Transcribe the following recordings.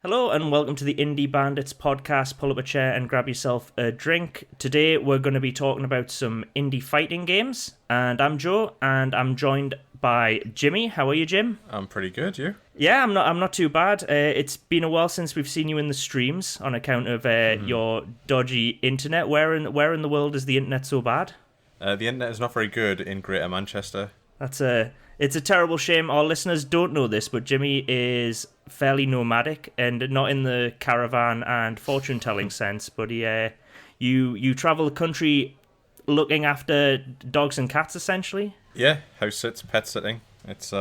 Hello and welcome to the Indie Bandits podcast. Pull up a chair and grab yourself a drink. Today we're going to be talking about some indie fighting games. And I'm Joe, and I'm joined by Jimmy. How are you, Jim? I'm pretty good. You? Yeah, I'm not too bad. It's been a while since we've seen you in the streams on account of your dodgy internet. Where in the world is the internet so bad? The internet is not very good in Greater Manchester. It's a terrible shame. Our listeners don't know this, but Jimmy is fairly nomadic, and not in the caravan and fortune-telling sense, but you travel the country looking after dogs and cats, essentially. Yeah, house sits, pet sitting. It's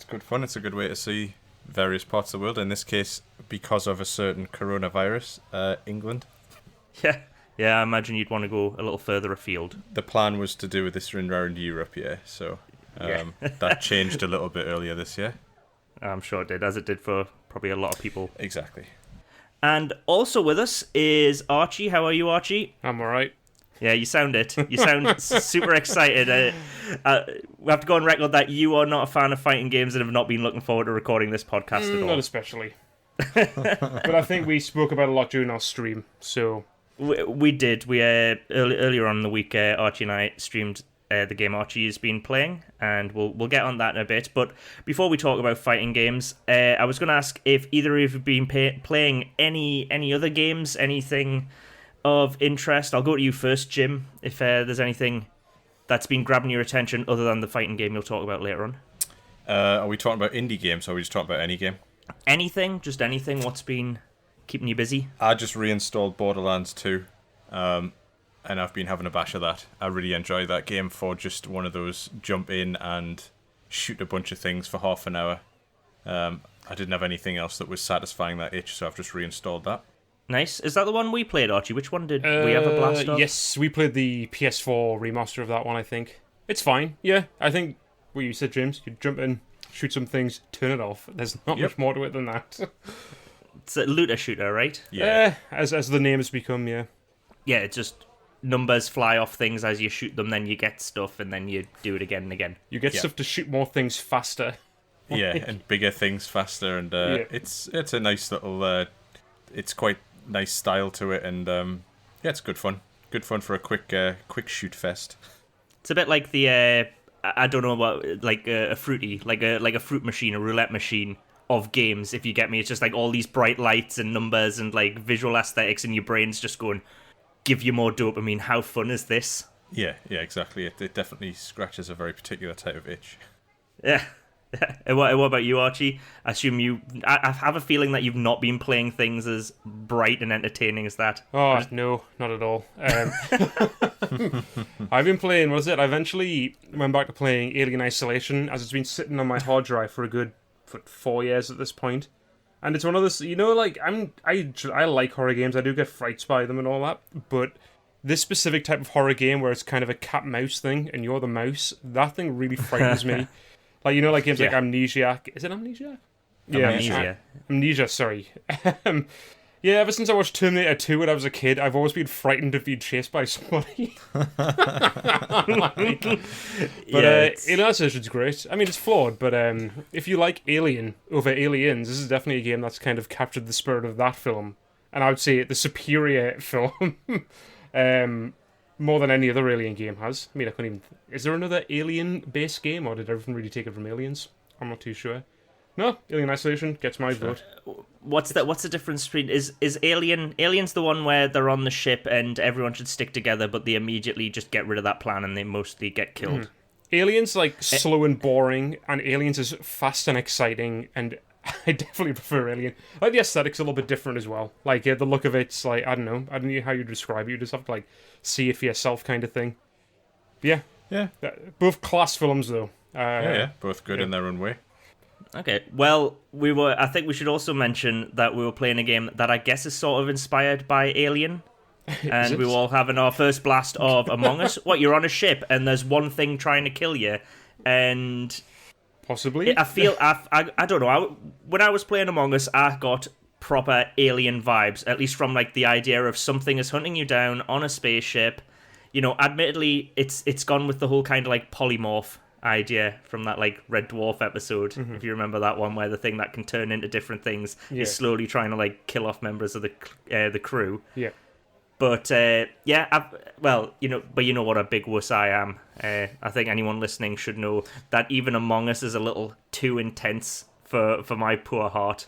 good fun. It's a good way to see various parts of the world. In this case, because of a certain coronavirus, England. Yeah, I imagine you'd want to go a little further afield. The plan was to do this around Europe, yeah. So that changed a little bit earlier this year. I'm sure it did, as it did for probably a lot of people. Exactly. And also with us is Archie. How are you, Archie? I'm alright. Yeah, you sound it. You sound super excited. We have to go on record that you are not a fan of fighting games and have not been looking forward to recording this podcast at all. Not especially. But I think we spoke about it a lot during our stream, so... We did. We earlier on in the week, Archie and I streamed the game Archie has been playing, and we'll get on that in a bit. But before we talk about fighting games, I was going to ask if either of you have been playing any other games, anything of interest. I'll go to you first, Jim, if there's anything that's been grabbing your attention other than the fighting game you'll talk about later on. Are we talking about indie games, or are we just talking about any game? Anything, just anything. What's been keeping you busy? I just reinstalled Borderlands 2, and I've been having a bash of that. I really enjoy that game for just one of those jump in and shoot a bunch of things for half an hour. I didn't have anything else that was satisfying that itch, so I've just reinstalled that. Nice. Is that the one we played, Archie? Which one did we have a blast of? Yes, we played the PS4 remaster of that one, I think. It's fine, yeah. I think what you said, James, you jump in, shoot some things, turn it off. There's not much more to it than that. It's a looter shooter, right? Yeah. As the name has become, yeah. Yeah, it's just numbers fly off things as you shoot them, then you get stuff, and then you do it again and again. You get stuff to shoot more things faster. Yeah, and bigger things faster, and it's a nice little... it's quite nice style to it, and it's good fun. Good fun for a quick shoot fest. It's a bit like the... I don't know about like a fruity, like a fruit machine, a roulette machine of games, if you get me. It's just like all these bright lights and numbers and like visual aesthetics, and your brain's just going, give you more dopamine. How fun is this? Yeah, exactly. It definitely scratches a very particular type of itch. Yeah. And what about you, Archie? I assume I have a feeling that you've not been playing things as bright and entertaining as that. Oh, no, not at all. I've been playing, what is it? I eventually went back to playing Alien Isolation, as it's been sitting on my hard drive for a good 4 years at this point. And it's one of those, like, I like horror games, I do get frights by them and all that, but this specific type of horror game where it's kind of a cat-mouse thing, and you're the mouse, that thing really frightens me. Like, like games like Amnesiac. Is it Amnesiac? Yeah, Amnesia, sorry. Ever since I watched Terminator 2 when I was a kid, I've always been frightened of being chased by somebody. Alien Isolation's great. I mean, it's flawed, but if you like Alien over Aliens, this is definitely a game that's kind of captured the spirit of that film. And I would say the superior film. More than any other Alien game has. I mean, I couldn't even... Is there another Alien-based game, or did everything really take it from Aliens? I'm not too sure. No, Alien Isolation gets my vote. What's the difference between... Is Alien's the one where they're on the ship and everyone should stick together, but they immediately just get rid of that plan and they mostly get killed? Alien's, like, slow and boring, and Aliens is fast and exciting, and I definitely prefer Alien. Like, the aesthetic's a little bit different as well. Like, the look of it's, like, I don't know how you describe it. You just have to, like, see it for yourself kind of thing. But yeah. Both class films, though. Both good in their own way. Okay, well, I think we should also mention that we were playing a game that I guess is sort of inspired by Alien. And we were all having our first blast of Among Us. What, you're on a ship and there's one thing trying to kill you, and... Possibly. I don't know. When I was playing Among Us, I got proper Alien vibes, at least from like the idea of something is hunting you down on a spaceship. Admittedly, it's gone with the whole kind of like polymorph idea from that like Red Dwarf episode, if you remember that one, where the thing that can turn into different things is slowly trying to like kill off members of the crew. Yeah. But well, you know what a big wuss I am. I think anyone listening should know that even Among Us is a little too intense for my poor heart.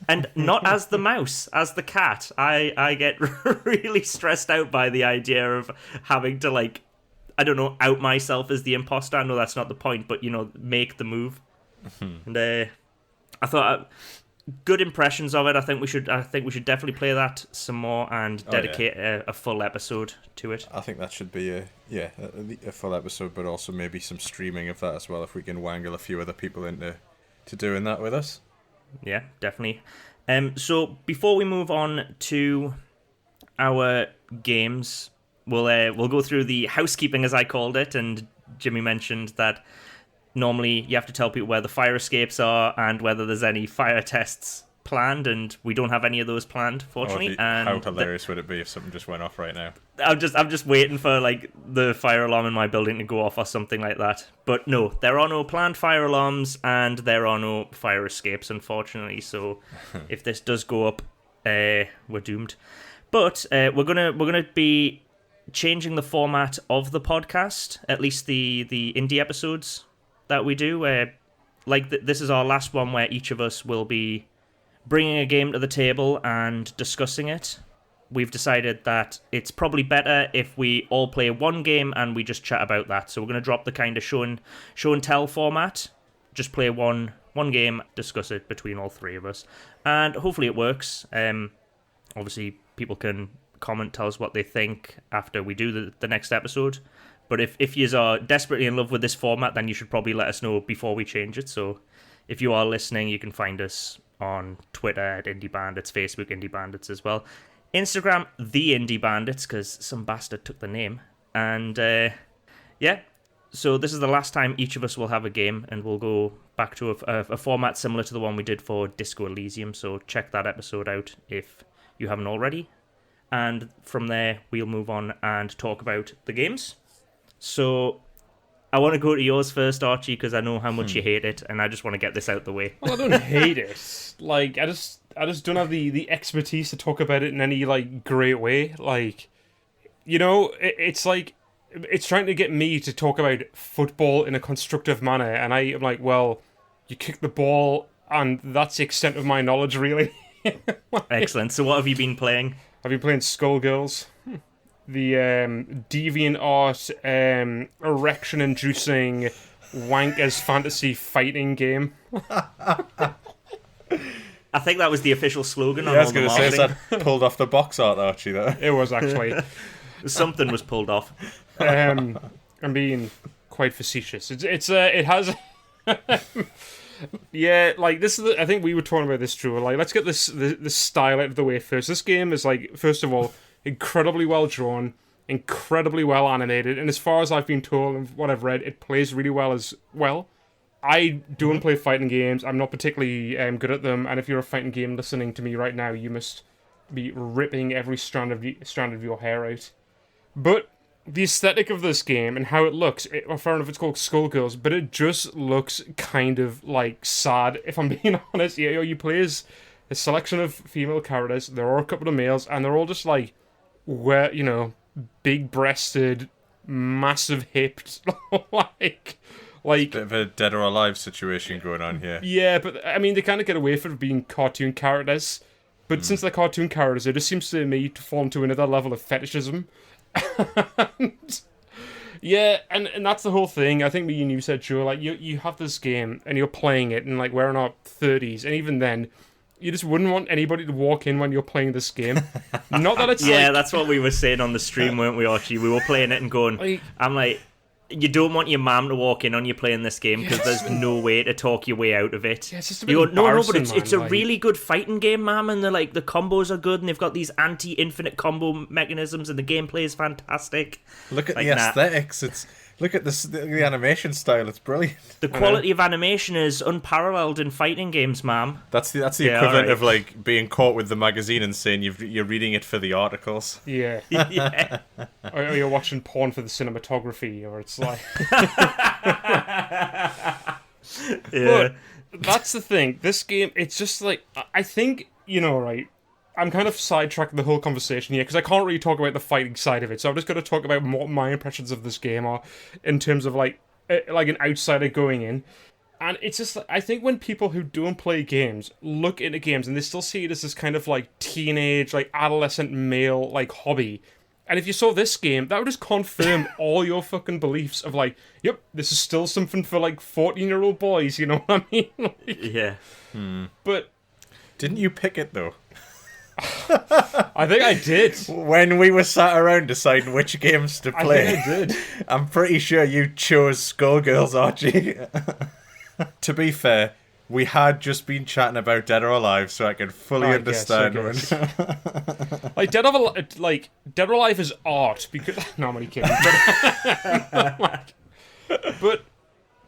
And not as the mouse, as the cat. I get really stressed out by the idea of having to, like, I don't know, out myself as the imposter. I know that's not the point, but, you know, make the move. And I thought good impressions of it. I think we should definitely play that some more and dedicate a full episode to it. I think that should be a full episode, but also maybe some streaming of that as well, if we can wangle a few other people into doing that with us. Yeah, definitely. So before we move on to our games, we'll go through the housekeeping, as I called it, and Jimmy mentioned that normally you have to tell people where the fire escapes are and whether there's any fire tests planned, and we don't have any of those planned, fortunately. And how hilarious would it be if something just went off right now? I'm just waiting for like the fire alarm in my building to go off or something like that. But no, there are no planned fire alarms and there are no fire escapes, unfortunately. So if this does go up, we're doomed. But we're gonna be changing the format of the podcast, at least the indie episodes that we do. This is our last one where each of us will be bringing a game to the table and discussing it. We've decided that it's probably better if we all play one game and we just chat about that. So we're going to drop the kind of show and tell format. Just play one game, discuss it between all three of us. And hopefully it works. Obviously, people can comment, tell us what they think after we do the next episode. But if you are desperately in love with this format, then you should probably let us know before we change it. So if you are listening, you can find us on Twitter at Indie Bandits, Facebook Indie Bandits as well, Instagram The Indie Bandits, because some bastard took the name. And so this is the last time each of us will have a game, and we'll go back to a format similar to the one we did for Disco Elysium. So check that episode out if you haven't already. And from there, we'll move on and talk about the games. So I want to go to yours first, Archie, because I know how much you hate it, and I just want to get this out the way. Well, I don't hate it. Like, I just don't have the expertise to talk about it in any, like, great way. Like, you know, it's like, it's trying to get me to talk about football in a constructive manner, and I am like, well, you kick the ball, and that's the extent of my knowledge, really. Excellent. So what have you been playing? I've been playing Skullgirls. The DeviantArt erection-inducing wankers fantasy fighting game. I think that was the official slogan on I was all the going to say, is marketing. that pulled off the box art, Archie, there? It was, actually. Something was pulled off. I'm being quite facetious. It has... Yeah, like, this is I think we were talking about this, Drew. Like, let's get this style out of the way first. This game is, like, first of all, incredibly well drawn, incredibly well animated, and as far as I've been told and what I've read, it plays really well as well. I don't play fighting games. I'm not particularly good at them, and if you're a fighting game listening to me right now, you must be ripping every strand of your hair out. But the aesthetic of this game and how it looks, fair enough, it's called Skullgirls, but it just looks kind of, like, sad, if I'm being honest. You play as a selection of female characters, there are a couple of males, and they're all just, like, big-breasted, massive hipped, like Bit of a dead or alive situation going on here. Yeah, but I mean, they kind of get away from being cartoon characters, but since they're cartoon characters, it just seems to me to fall into another level of fetishism. and that's the whole thing. I think me and you said, sure, like, you have this game and you're playing it, and like, we're in our 30s, and even then, you just wouldn't want anybody to walk in when you're playing this game. Not that it's that's what we were saying on the stream, weren't we, Archie? We were playing it and going, I'm like, you don't want your mum to walk in on you playing this game because there's no way to talk your way out of it. Yeah, it's just a bit you go, no, but it's a like... really good fighting game, mum, and the combos are good, and they've got these anti-infinite combo mechanisms, and the gameplay is fantastic. Look at the aesthetics. It's Look at this, the animation style. It's brilliant. The quality of animation is unparalleled in fighting games, ma'am. That's the equivalent of like being caught with the magazine and saying you're reading it for the articles. Yeah. Yeah. Or you're watching porn for the cinematography, or it's like... Yeah. But that's the thing. This game, it's just like... I think, right... I'm kind of sidetracking the whole conversation here because I can't really talk about the fighting side of it. So I'm just going to talk about what my impressions of this game are in terms of like an outsider going in. And it's just, I think when people who don't play games look into games and they still see it as this kind of like teenage, like adolescent male like hobby. And if you saw this game, that would just confirm all your fucking beliefs of like, yep, this is still something for like 14-year-old boys, you know what I mean? Like, Yeah. But didn't you pick it though? I think I did. When we were sat around deciding which games to play, I think I did. I'm pretty sure you chose Skullgirls, Archie. To be fair, we had just been chatting about Dead or Alive, so I can fully understand. Like Dead or Alive is art because no, I'm only kidding. But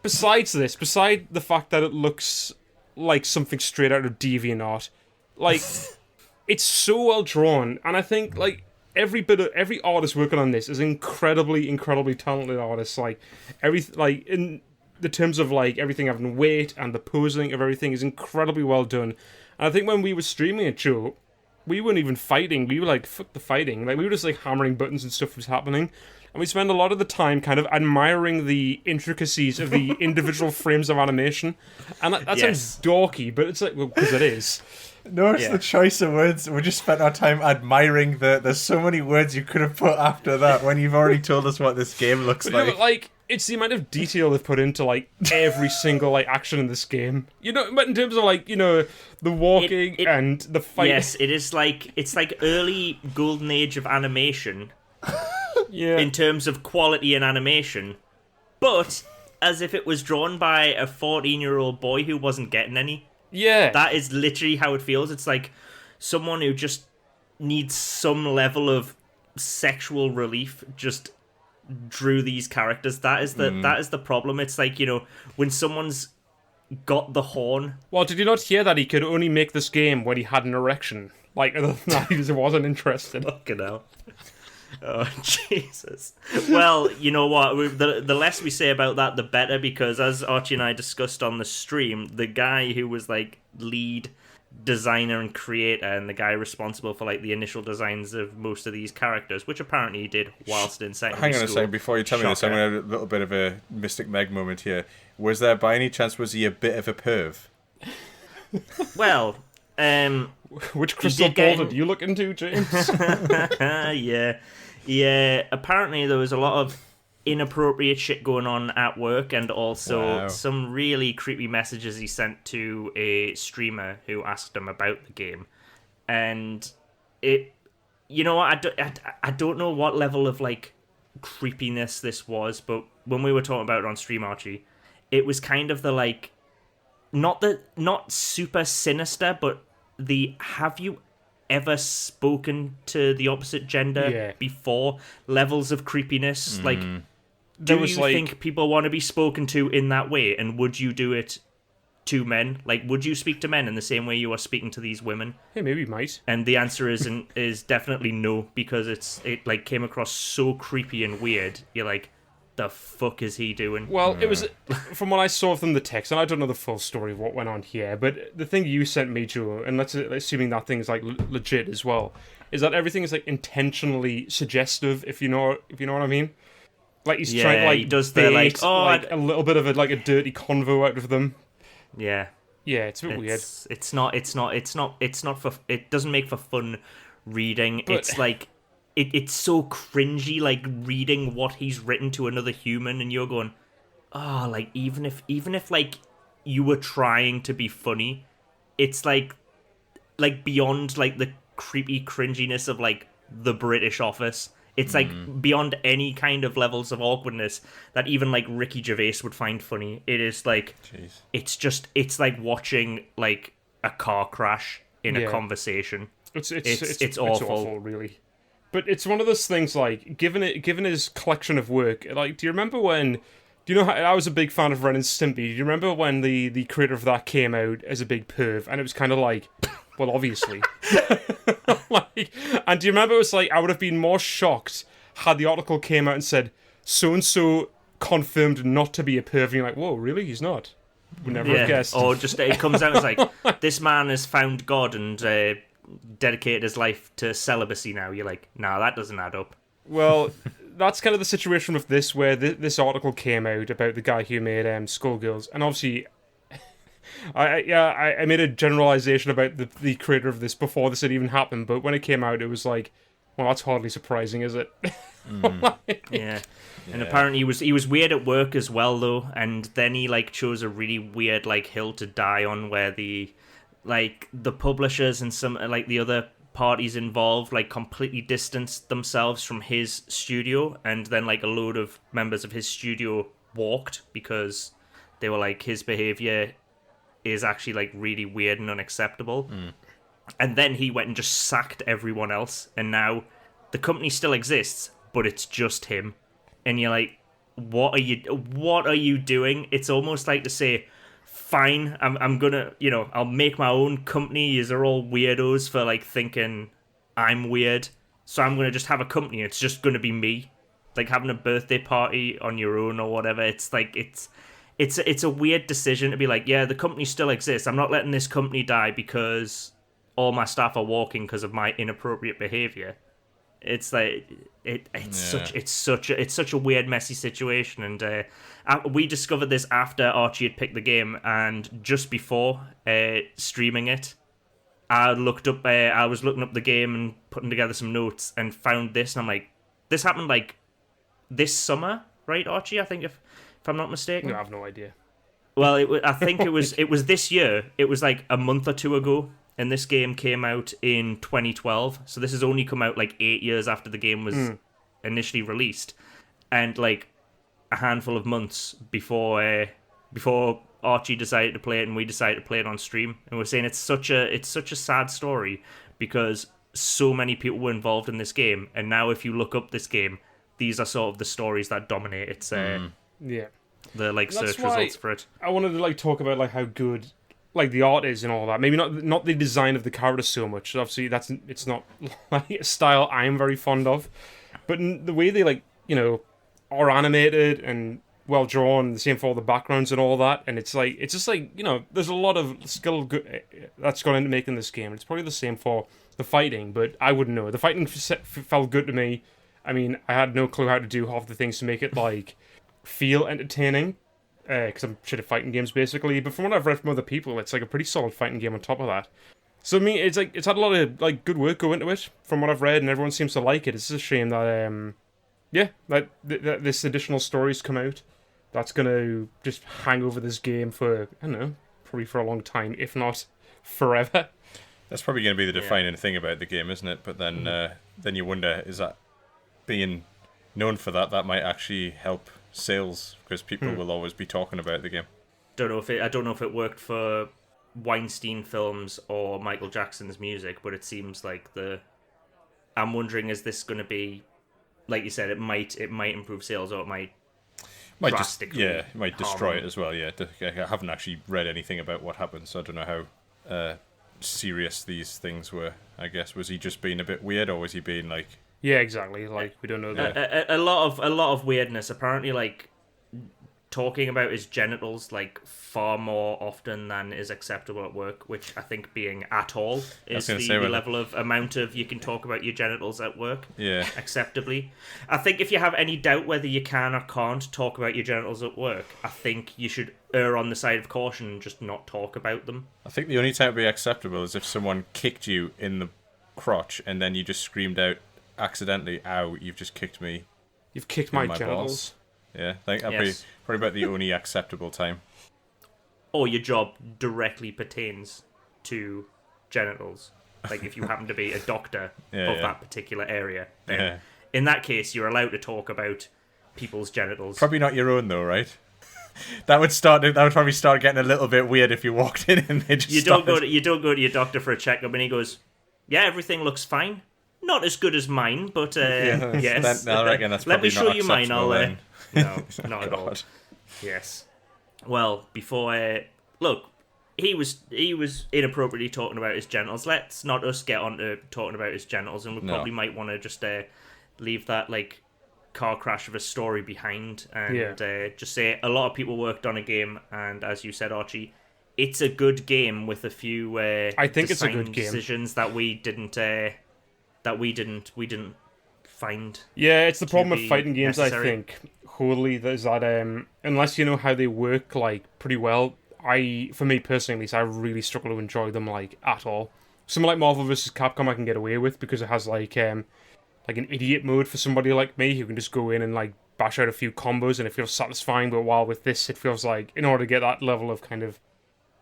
besides the fact that it looks like something straight out of DeviantArt, like. It's so well drawn, and I think like every artist working on this is incredibly talented artists. Like in the terms of like everything having weight and the posing of everything is incredibly well done. And I think when we were streaming it, Joe, we weren't even fighting. We were like, fuck the fighting. Like we were just like hammering buttons and stuff was happening. And we spend a lot of the time kind of admiring the intricacies of the individual frames of animation. And that sounds dorky, but it's like, well, because it is. Notice the choice of words. We just spent our time admiring there's so many words you could have put after that when you've already told us what this game looks like. But like, it's the amount of detail they've put into like every single like action in this game. But in terms of like, the walking and the fight. Yes, it's like early golden age of animation. Yeah. In terms of quality and animation. But as if it was drawn by a 14-year-old boy who wasn't getting any. Yeah. That is literally how it feels. It's like someone who just needs some level of sexual relief just drew these characters. That is the problem. It's like, when someone's got the horn. Well, did you not hear that he could only make this game when he had an erection? Like, other than that, he just wasn't interested. Fucking hell. Oh, Jesus. Well, you know what? The less we say about that, the better, because as Archie and I discussed on the stream, the guy who was, like, lead designer and creator and the guy responsible for, like, the initial designs of most of these characters, which apparently he did whilst in secondary school. Hang on a second, before you tell me this, I'm going to have a little bit of a Mystic Meg moment here. Was there, by any chance, was he a bit of a perv? Well, which crystal ball did you look into, James? Yeah, apparently there was a lot of inappropriate shit going on at work, and also some really creepy messages he sent to a streamer who asked him about the game. And it, I don't know what level of like creepiness this was, but when we were talking about it on stream, Archie, it was kind of the like, not super sinister, but the have you ever spoken to the opposite gender before levels of creepiness. Like, do you think people want to be spoken to in that way, and would you do it to men? Like, would you speak to men in the same way you are speaking to these women? Hey, maybe you might. And the answer is definitely no, because it like came across so creepy and weird. You're like, the fuck is he doing? Well, it was, from what I saw from the text, and I don't know the full story of what went on here, but the thing you sent me, Joe, and let's assuming that thing is like legit as well, is that everything is like intentionally suggestive, if you know what I mean. Like he's trying to like he does bait, a little bit of a dirty convo out of them. Yeah. Yeah, it's a bit weird. It's not for, it doesn't make for fun reading. But it's like, it's so cringy, like reading what he's written to another human, and you're going, oh, like even if like you were trying to be funny, it's like beyond like the creepy cringiness of like the British Office. It's like beyond any kind of levels of awkwardness that even like Ricky Gervais would find funny. It is like, it's like watching like a car crash in a conversation. It's awful, really. But it's one of those things, like, given his collection of work, like, do you remember when... Do you know how I was a big fan of Ren and Stimpy? Do you remember when the creator of that came out as a big perv? And it was kind of like, well, obviously. Like, and do you remember it was like, I would have been more shocked had the article came out and said, so-and-so confirmed not to be a perv. And you're like, whoa, really? He's not? Would never have guessed. Or just, it comes out as like, this man has found God and dedicated his life to celibacy now. You're like, nah, that doesn't add up. Well, that's kind of the situation with this, where this article came out about the guy who made Skullgirls, and obviously, I made a generalization about the creator of this before this had even happened, but when it came out, it was like, well, that's hardly surprising, is it? Yeah. And apparently he was weird at work as well, though, and then he like chose a really weird like hill to die on, where the publishers and some like the other parties involved like completely distanced themselves from his studio, and then like a load of members of his studio walked because they were like, his behavior is actually like really weird and unacceptable. And then he went and just sacked everyone else, and now the company still exists, but it's just him. And you're like, what are you doing? It's almost like to say, fine, I'm gonna, I'll make my own company. Yous are all weirdos for like thinking I'm weird, so I'm gonna just have a company. It's just gonna be me, like having a birthday party on your own or whatever. It's like it's a weird decision to be like, yeah, the company still exists. I'm not letting this company die because all my staff are walking because of my inappropriate behavior. It's like it's such a weird, messy situation, and we discovered this after Archie had picked the game, and just before streaming it, I was looking up the game and putting together some notes and found this, and I'm like, this happened like this summer, right, Archie? I think if I'm not mistaken. No, I have no idea. Well, I think it was this year. It was like a month or two ago. And this game came out in 2012, so this has only come out like 8 years after the game was initially released, and like a handful of months before Archie decided to play it and we decided to play it on stream. And we're saying it's such a sad story because so many people were involved in this game, and now if you look up this game, these are sort of the stories that dominate its the like search results for it. I wanted to like talk about like how good like the art is and all that. Maybe not the design of the characters so much. Obviously, it's not like a style I'm very fond of, but the way they like are animated and well drawn. The same for all the backgrounds and all that. And it's just like there's a lot of skill that's gone into making this game. It's probably the same for the fighting, but I wouldn't know. The fighting felt good to me. I mean, I had no clue how to do half the things to make it like feel entertaining. Because I'm shit at fighting games basically, but from what I've read from other people, it's like a pretty solid fighting game on top of that. So I mean, it's had a lot of like good work go into it from what I've read, and everyone seems to like it. It's just a shame that this additional story's come out that's gonna just hang over this game for, I don't know, probably for a long time, if not forever. That's probably going to be the defining thing about the game, isn't it? But then then you wonder, is that being known for that might actually help sales, because people will always be talking about the game. I don't know if it worked for Weinstein films or Michael Jackson's music, but it seems like I'm wondering, is this going to be, like you said, it might improve sales, or it might drastically it might destroy it as well. Yeah, I haven't actually read anything about what happened, so I don't know how serious these things were. I guess, was he just being a bit weird, or was he being like? Yeah, exactly. Like, we don't know that. A lot of weirdness. Apparently, like talking about his genitals like far more often than is acceptable at work, which I think being at all is the level of amount of you can talk about your genitals at work. Yeah. Acceptably. I think if you have any doubt whether you can or can't talk about your genitals at work, I think you should err on the side of caution and just not talk about them. I think the only time it'd be acceptable is if someone kicked you in the crotch and then you just screamed out accidentally, "Ow, you've just kicked me. You've kicked my genitals." Balls. Yeah, I think that'd be probably about the only acceptable time. Or your job directly pertains to genitals. Like if you happen to be a doctor of that particular area, then in that case you're allowed to talk about people's genitals. Probably not your own though, right? That would probably start getting a little bit weird if you walked in and they just you don't go to your doctor for a checkup and he goes, "Yeah, everything looks fine." not as good as mine, but yes. I reckon that's Let me probably show not you mine. acceptable then. No, not at all. Yes. Well, before look, he was inappropriately talking about his genitals. Let's not us get on to talking about his genitals, and we probably might want to just leave that like car crash of a story behind, and just say a lot of people worked on a game, and as you said, Archie, it's a good game with a few I think it's a good game. decisions that we didn't find. Yeah, it's the problem with fighting games. Necessary. I think wholly is that unless you know how they work like pretty well, for me personally at least, I really struggle to enjoy them like at all. Something like Marvel vs. Capcom I can get away with because it has like an idiot mode for somebody like me who can just go in and like bash out a few combos and it feels satisfying. But while with this, it feels like in order to get that level of kind of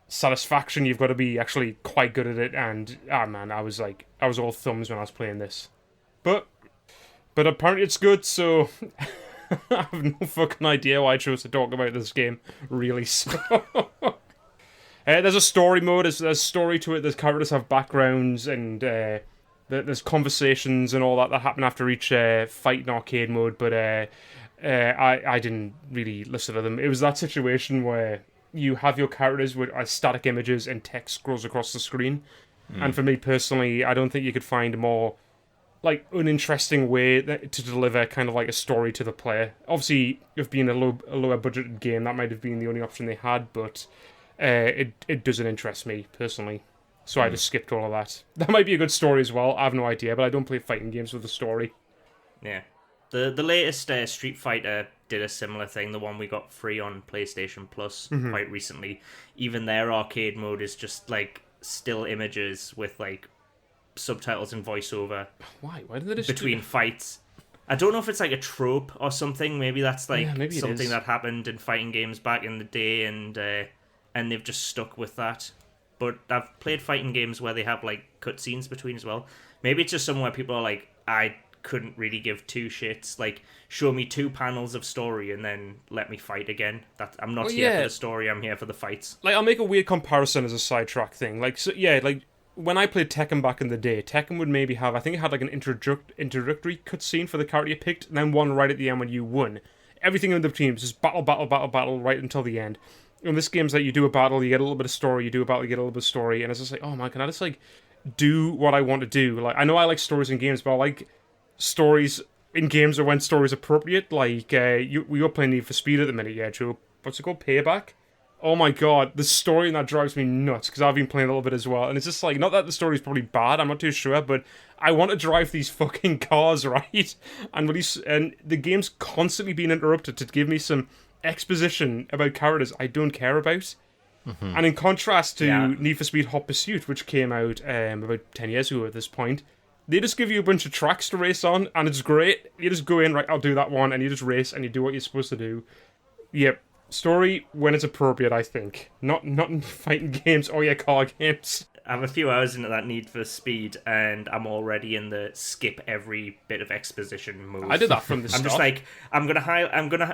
satisfaction, you've got to be actually quite good at it. And man, I was all thumbs when I was playing this. But apparently it's good, so I have no fucking idea why I chose to talk about this game, really. So there's a story mode, there's story to it, there's characters have backgrounds, and there's conversations and all that happen after each fight in arcade mode, but I didn't really listen to them. It was that situation where you have your characters with static images and text scrolls across the screen, and for me personally, I don't think you could find a more like uninteresting way to deliver kind of like a story to the player. Obviously, if being a lower budgeted game, that might have been the only option they had, but it doesn't interest me personally. So I just skipped all of that. That might be a good story as well. I have no idea, but I don't play fighting games with a story. Yeah, the latest Street Fighter did a similar thing. The one we got free on PlayStation Plus quite recently. Even their arcade mode is just like still images with like subtitles and voiceover. Why did they just between fights? I don't know if it's like a trope or something. Maybe that's like something that happened in fighting games back in the day, and they've just stuck with that. But I've played fighting games where they have like cutscenes between as well. Maybe it's just somewhere people are like, I couldn't really give two shits. Like, show me 2 panels of story and then let me fight again. I'm not here for the story. I'm here for the fights. Like, I'll make a weird comparison as a sidetrack thing. Like, so yeah, like when I played Tekken back in the day, Tekken would maybe have, I think it had like an introductory cutscene for the character you picked, and then one right at the end when you won. Everything in the between was just battle right until the end. In this game's like you do a battle, you get a little bit of story, you do a battle, you get a little bit of story, and it's just like, oh man, can I just like do what I want to do? Like, I know I like stories in games, but I like stories in games or when stories appropriate. Like we were playing Need for Speed at the minute, yeah, Joe. What's it called? Payback. Oh my god, the story in that drives me nuts because I've been playing a little bit as well, and it's just like, not that the story's probably bad, I'm not too sure, but I want to drive these fucking cars, right? And the game's constantly being interrupted to give me some exposition about characters I don't care about. And in contrast to Need for Speed Hot Pursuit, which came out about 10 years ago at this point, they just give you a bunch of tracks to race on, and it's great. You just go in, right, I'll do that one, and you just race, and you do what you're supposed to do. Yep. Story when it's appropriate, I think. Not in fighting games or car games. I'm a few hours into that Need for Speed, and I'm already in the skip every bit of exposition mode. I did that from the start. I'm just like,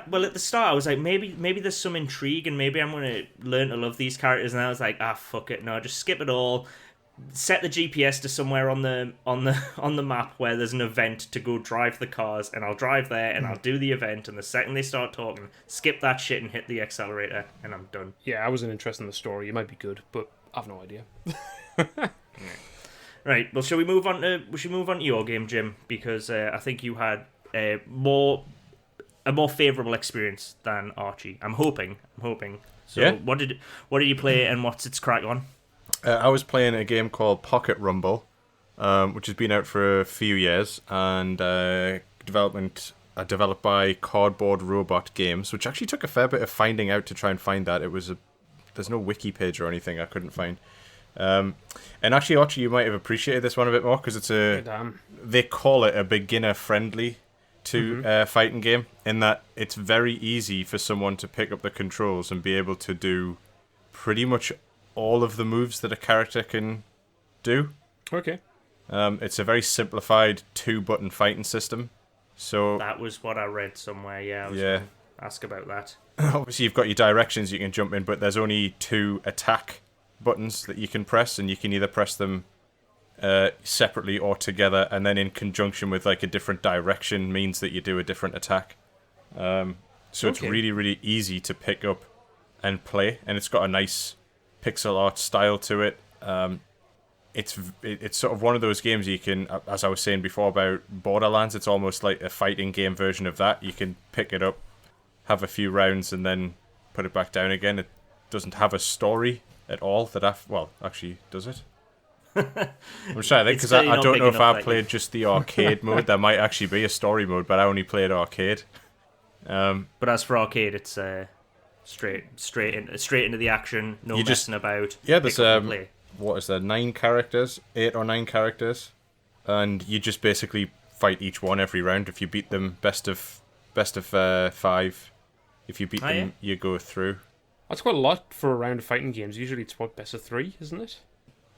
well, at the start, I was like, maybe there's some intrigue, and maybe I'm gonna learn to love these characters, and I was like, fuck it, no, just skip it all. Set the GPS to somewhere on the map where there's an event to go drive the cars, and I'll drive there and I'll do the event, and the second they start talking, skip that shit and hit the accelerator, and I'm done. Yeah, I wasn't interested in the story. It might be good, but I've no idea. Right, well, shall we move on to your game, Jim? Because I think you had a more favourable experience than Archie. I'm hoping. So yeah. What did you play, and what's its crack on? I was playing a game called Pocket Rumble, which has been out for a few years, and developed by Cardboard Robot Games, which actually took a fair bit of finding out to try and find that. There's no wiki page or anything I couldn't find. And actually, Archie, you might have appreciated this one a bit more because they call it a beginner-friendly fighting game, in that it's very easy for someone to pick up the controls and be able to do pretty much all of the moves that a character can do. Okay. It's a very simplified 2-button fighting system. So that was what I read somewhere. Yeah. I was gonna ask about that. Obviously, you've got your directions you can jump in, but there's only 2 attack buttons that you can press, and you can either press them separately or together, and then in conjunction with like a different direction means that you do a different attack. So it's really, really easy to pick up and play, and it's got a nice pixel art style to it. It's sort of one of those games you can, as I was saying before about Borderlands, it's almost like a fighting game version of that. You can pick it up, have a few rounds, and then put it back down again. It doesn't have a story at all. Well, actually, does it? I'm trying to think, because I don't know if I played just the arcade mode. There might actually be a story mode, but I only played arcade. But as for arcade, it's straight into the action, no messing about. Yeah, there's what is there, 8 or 9 characters, and you just basically fight each one every round. If you beat them, best of 5. If you beat them, you go through. That's quite a lot for a round of fighting games. Usually it's best of 3, isn't it?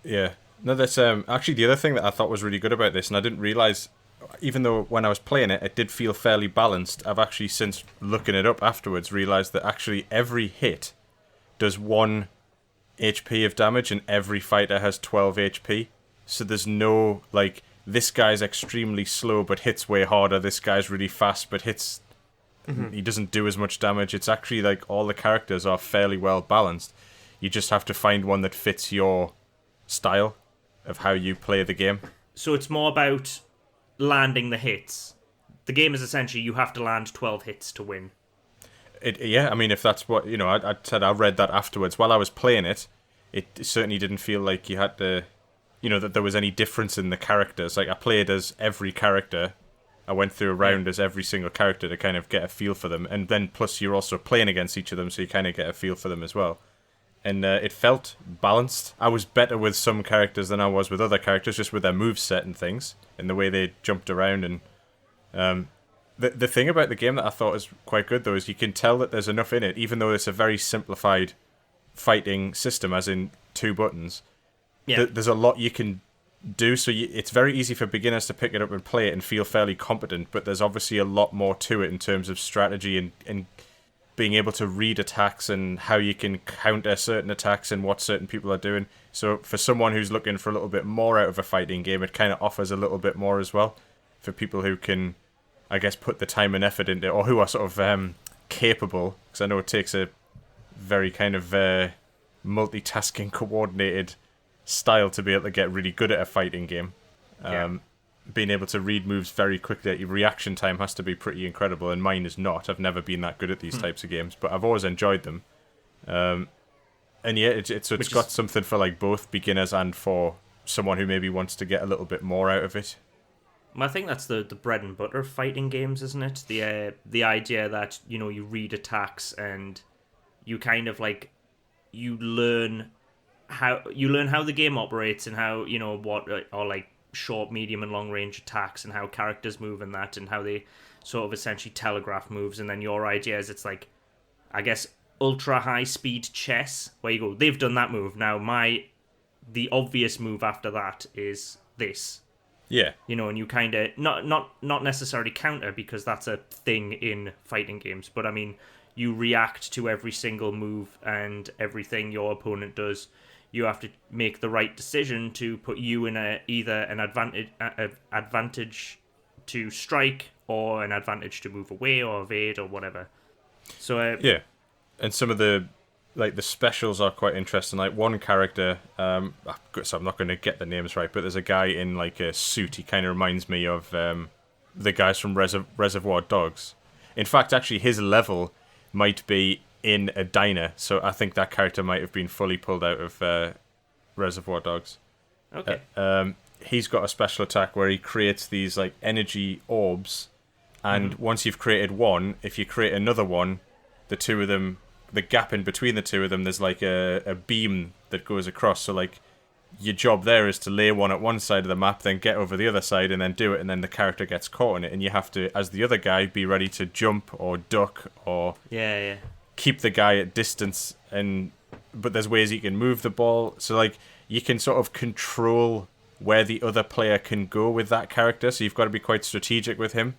Yeah. No, that's actually the other thing that I thought was really good about this, and I didn't realise, even though when I was playing it, it did feel fairly balanced. I've actually, since looking it up afterwards, realised that actually every hit does 1 HP of damage, and every fighter has 12 HP. So there's no, like, this guy's extremely slow but hits way harder, this guy's really fast but hits... He doesn't do as much damage. It's actually like all the characters are fairly well balanced. You just have to find one that fits your style of how you play the game. So it's more about landing the hits. The game is essentially you have to land 12 hits to win. I mean, if that's what, I said I read that afterwards. While I was playing it, it certainly didn't feel like you had to, that there was any difference in the characters. Like, I played as every character. I went through a round as every single character to kind of get a feel for them. And then plus you're also playing against each of them, so you kind of get a feel for them as well. And it felt balanced. I was better with some characters than I was with other characters, just with their moveset and things, and the way they jumped around. And the thing about the game that I thought is quite good, though, is you can tell that there's enough in it, even though it's a very simplified fighting system, as in 2 buttons. Yeah. There's a lot you can do, so it's very easy for beginners to pick it up and play it and feel fairly competent, but there's obviously a lot more to it in terms of strategy and being able to read attacks and how you can counter certain attacks and what certain people are doing. So for someone who's looking for a little bit more out of a fighting game, it kind of offers a little bit more as well for people who can, I guess, put the time and effort into it, or who are sort of capable, because I know it takes a very kind of multitasking, coordinated style to be able to get really good at a fighting game. Being able to read moves very quickly, your reaction time has to be pretty incredible, and mine is not. I've never been that good at these types of games, but I've always enjoyed them. And yeah, it's got something for like both beginners and for someone who maybe wants to get a little bit more out of it. I think that's the bread and butter of fighting games, isn't it? The idea that, you read attacks and you kind of like you learn how the game operates and how what are like short, medium, and long range attacks and how characters move and that, and how they sort of essentially telegraph moves. And then your idea is it's like, I guess, ultra high speed chess, where you go, they've done that move, now the obvious move after that is this. Yeah. And you kind of not necessarily counter, because that's a thing in fighting games, but I mean, you react to every single move and everything your opponent does. You have to make the right decision to put you in either an advantage to strike, or an advantage to move away or evade or whatever. So yeah, and some of the specials are quite interesting. Like one character, so I'm not going to get the names right, but there's a guy in like a suit. He kind of reminds me of the guys from Reservoir Dogs. In fact, actually, his level might be in a diner, so I think that character might have been fully pulled out of Reservoir Dogs. Okay. He's got a special attack where he creates these like energy orbs, and once you've created one, if you create another one, the two of them, the gap in between the two of them, there's like a beam that goes across. So like your job there is to lay one at one side of the map, then get over the other side and then do it, and then the character gets caught in it, and you have to, as the other guy, be ready to jump or duck or keep the guy at distance. But there's ways you can move the ball, so like you can sort of control where the other player can go with that character, so you've got to be quite strategic with him.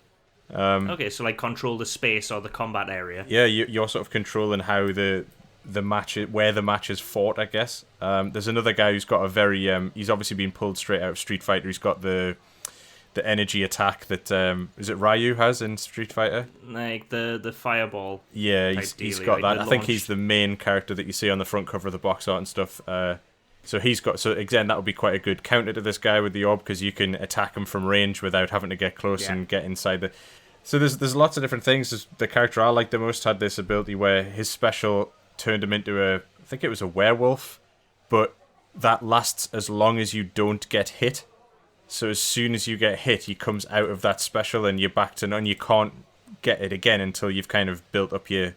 Okay, so like control the space or the combat area. Yeah, you're sort of controlling how the the match, where the match is fought, I guess. There's another guy who's got a very he's obviously been pulled straight out of Street Fighter. He's got the energy attack that is it Ryu has in Street Fighter, like the fireball. Yeah, he's got like that. I think he's the main character that you see on the front cover of the box art and stuff. So again, that would be quite a good counter to this guy with the orb, because you can attack him from range without having to get close and get inside the. So there's lots of different things. The character I like the most had this ability where his special turned him into I think it was a werewolf, but that lasts as long as you don't get hit. So as soon as you get hit, he comes out of that special and you're back to none. You can't get it again until you've kind of built up your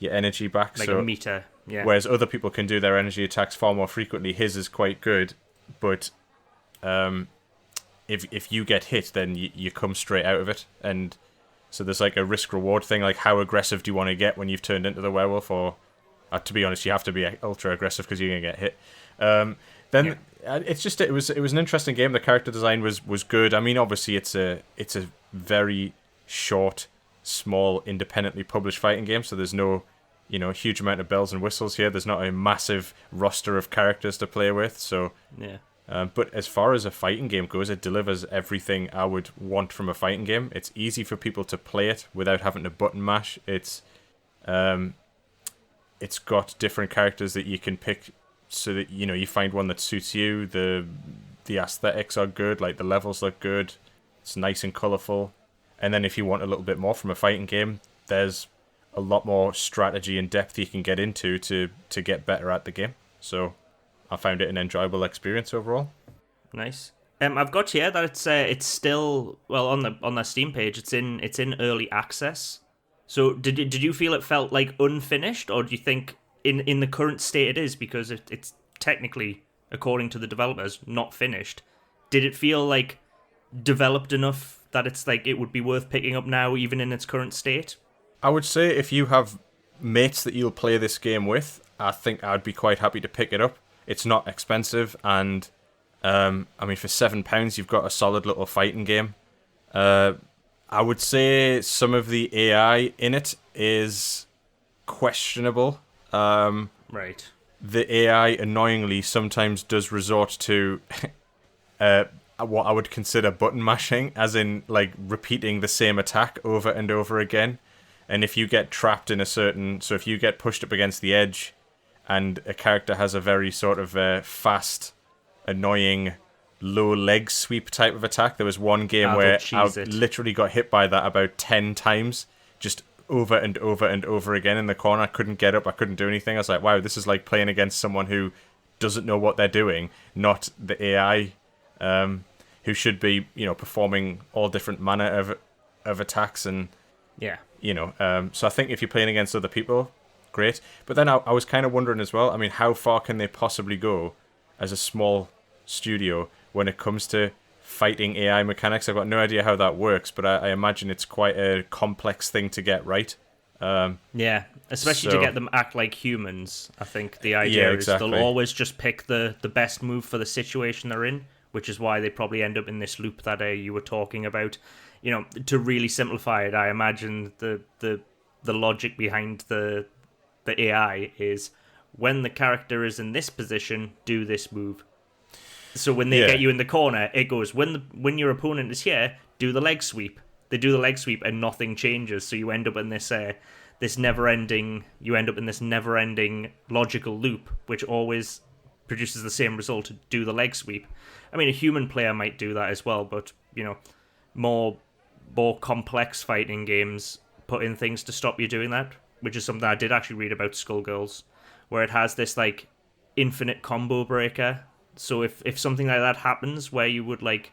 energy back. Like a meter, yeah. Whereas other people can do their energy attacks far more frequently. His is quite good, but if you get hit, then you come straight out of it. And so there's like a risk-reward thing, like how aggressive do you want to get when you've turned into the werewolf, or to be honest, you have to be ultra aggressive because you're going to get hit. It was an interesting game. The character design was good. I mean, obviously it's a very short, small, independently published fighting game, so there's no huge amount of bells and whistles here. There's not a massive roster of characters to play with. So yeah. But as far as a fighting game goes, it delivers everything I would want from a fighting game. It's easy for people to play it without having to button mash. It's got different characters that you can pick, so that you find one that suits you. The aesthetics are good, like the levels look good. It's nice and colourful. And then if you want a little bit more from a fighting game, there's a lot more strategy and depth you can get into to get better at the game. So I found it an enjoyable experience overall. Nice. I've got here that it's still, well, on the Steam page. It's in early access. So did you feel it felt like unfinished, or do you think in the current state it is, because it's technically, according to the developers, not finished? Did it feel like developed enough that it's like it would be worth picking up now, even in its current state? I would say if you have mates that you'll play this game with, I think I'd be quite happy to pick it up. It's not expensive, and I mean, for £7 you've got a solid little fighting game. I would say some of the AI in it is questionable. Right. The AI annoyingly sometimes does resort to what I would consider button mashing, as in like repeating the same attack over and over again. And if you get trapped in so if you get pushed up against the edge and a character has a very sort of fast, annoying, low leg sweep type of attack, there was one game where I literally got hit by that about 10 times, just over and over and over again in the corner. I couldn't get up, I couldn't do anything. I was like, wow, this is like playing against someone who doesn't know what they're doing, not the AI, who should be, performing all different manner of attacks. And yeah, so I think if you're playing against other people, great. But then I was kind of wondering as well, I mean, how far can they possibly go as a small studio when it comes to fighting AI mechanics? I've got no idea how that works, but I imagine it's quite a complex thing to get right. Yeah, especially to get them act like humans. I think the idea is they'll always just pick the best move for the situation they're in, which is why they probably end up in this loop that you were talking about. To really simplify it, I imagine the logic behind the AI is, when the character is in this position, do this move. So when they get you in the corner, it goes, when your opponent is here, do the leg sweep. They do the leg sweep and nothing changes. So you end up in this never-ending logical loop, which always produces the same result. Do the leg sweep. I mean, a human player might do that as well, but more complex fighting games put in things to stop you doing that, which is something I did actually read about Skullgirls, where it has this like infinite combo breaker. So if something like that happens, where you would like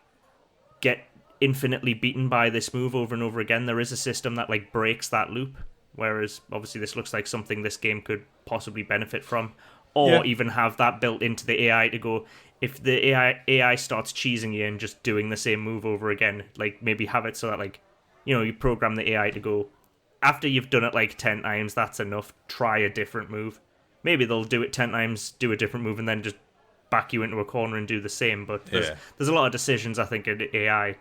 get infinitely beaten by this move over and over again, there is a system that like breaks that loop. Whereas obviously this looks like something this game could possibly benefit from, or even have that built into the AI to go, if the AI starts cheesing you and just doing the same move over again, like maybe have it so that like, you program the AI to go, after you've done it like 10 times, that's enough, try a different move. Maybe they'll do it 10 times, do a different move, and then just back you into a corner and do the same. But there's a lot of decisions I think an AI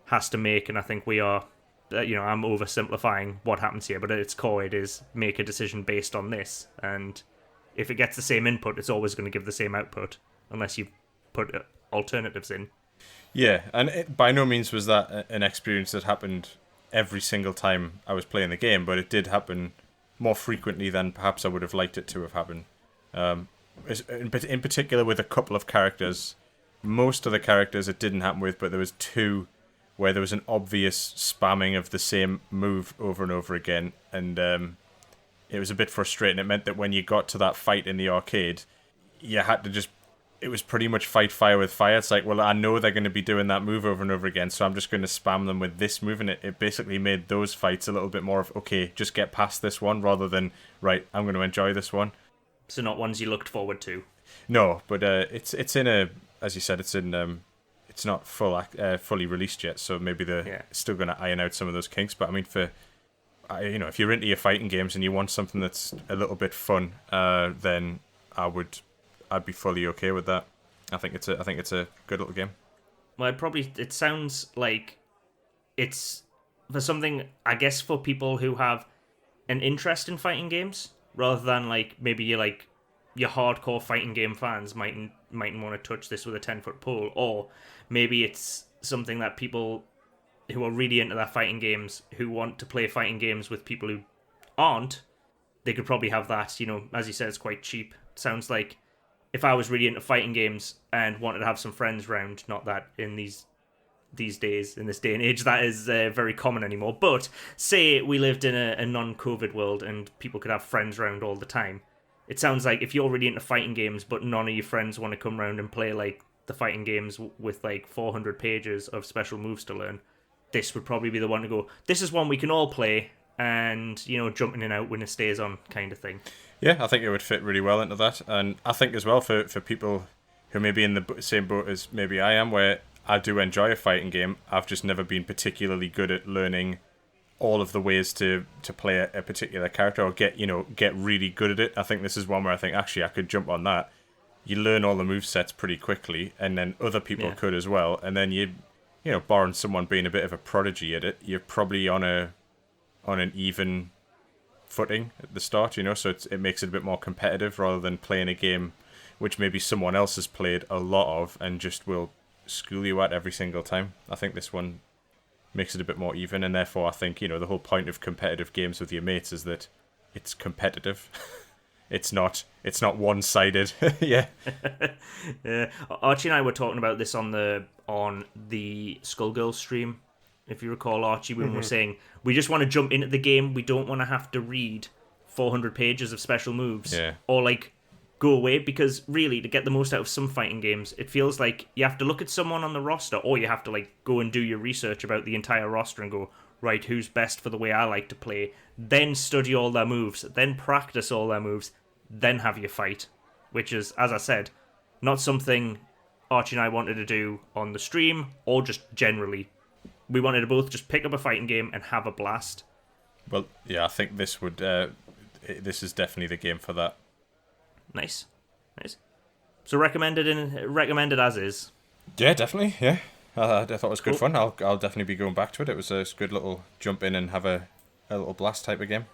has to make, and I think we are, I'm oversimplifying what happens here, but at its core it is make a decision based on this. And if it gets the same input, it's always going to give the same output, unless you put alternatives in. Yeah, and it, by no means was that an experience that happened every single time I was playing the game, but it did happen more frequently than perhaps I would have liked it to have happened. In particular with a couple of characters. Most of the characters it didn't happen with, but there was two where there was an obvious spamming of the same move over and over again, and it was a bit frustrating. It meant that when you got to that fight in the arcade, you had to just... It was pretty much fight fire with fire. It's like, well, I know they're going to be doing that move over and over again, so I'm just going to spam them with this move, and it basically made those fights a little bit more of, okay, just get past this one, rather than, right, I'm going to enjoy this one. So not ones you looked forward to? No, but it's in a... As you said, it's not fully released yet, so maybe they're still going to iron out some of those kinks. But I mean, if you're into your fighting games and you want something that's a little bit fun, then I'd be fully okay with that. I think it's a good little game. Well, it sounds like it's for something, I guess, for people who have an interest in fighting games, rather than like maybe your hardcore fighting game fans mightn't want to touch this with a 10-foot pole, or maybe it's something that people who are really into their fighting games, who want to play fighting games with people who aren't, they could probably have that. As you said, it's quite cheap. It sounds like if I was really into fighting games and wanted to have some friends round, not that in these days, in this day and age, that is very common anymore, but say we lived in a non-COVID world and people could have friends round all the time. It sounds like if you're really into fighting games, but none of your friends want to come round and play like the fighting games with like 400 pages of special moves to learn, this would probably be the one to go, this is one we can all play, and, jumping in and out when it stays on kind of thing. Yeah, I think it would fit really well into that. And I think as well for people who may be in the same boat as maybe I am, where I do enjoy a fighting game, I've just never been particularly good at learning all of the ways to play a particular character, or get really good at it. I think this is one where I think, actually, I could jump on that. You learn all the movesets pretty quickly, and then other people could as well. And then barring someone being a bit of a prodigy at it, you're probably on an even footing at the start, so it makes it a bit more competitive, rather than playing a game which maybe someone else has played a lot of and just will school you at every single time. I think this one makes it a bit more even, and therefore I think, the whole point of competitive games with your mates is that it's competitive. It's not one-sided. Yeah. Yeah. Archie and I were talking about this on the Skullgirls stream. If you recall, Archie, when we were saying we just want to jump into the game, we don't want to have to read 400 pages of special moves, or like go away, because really, to get the most out of some fighting games, it feels like you have to look at someone on the roster, or you have to like go and do your research about the entire roster and go, right, who's best for the way I like to play, then study all their moves, then practice all their moves, then have your fight, which is, as I said, not something Archie and I wanted to do on the stream, or just generally. We wanted to both just pick up a fighting game and have a blast. Well, yeah, I think this is definitely the game for that. Nice. So recommended as is. Yeah, definitely. Yeah, I thought it was good fun. I'll definitely be going back to it. It was a good little jump in and have a little blast type of game.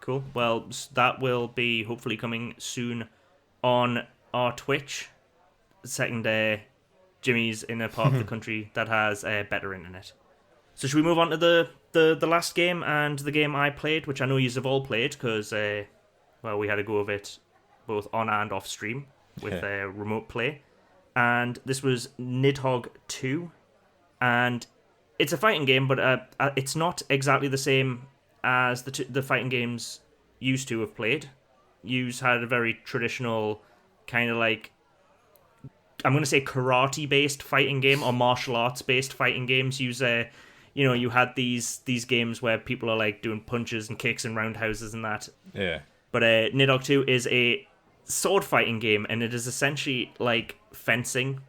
Cool. Well, that will be hopefully coming soon on our Twitch. Second, Jimmy's in a part of the country that has better internet. So should we move on to the last game, and the game I played, which I know you have all played, because we had a go of it both on and off stream with remote play. And this was Nidhogg II. And it's a fighting game, but it's not exactly the same as the fighting games used to have played. Yous had a very traditional kind of like, I'm going to say karate-based fighting game, or martial arts-based fighting games. You had these games where people are like doing punches and kicks and roundhouses and that. Yeah. But Nidhogg II is a sword fighting game, and it is essentially like fencing.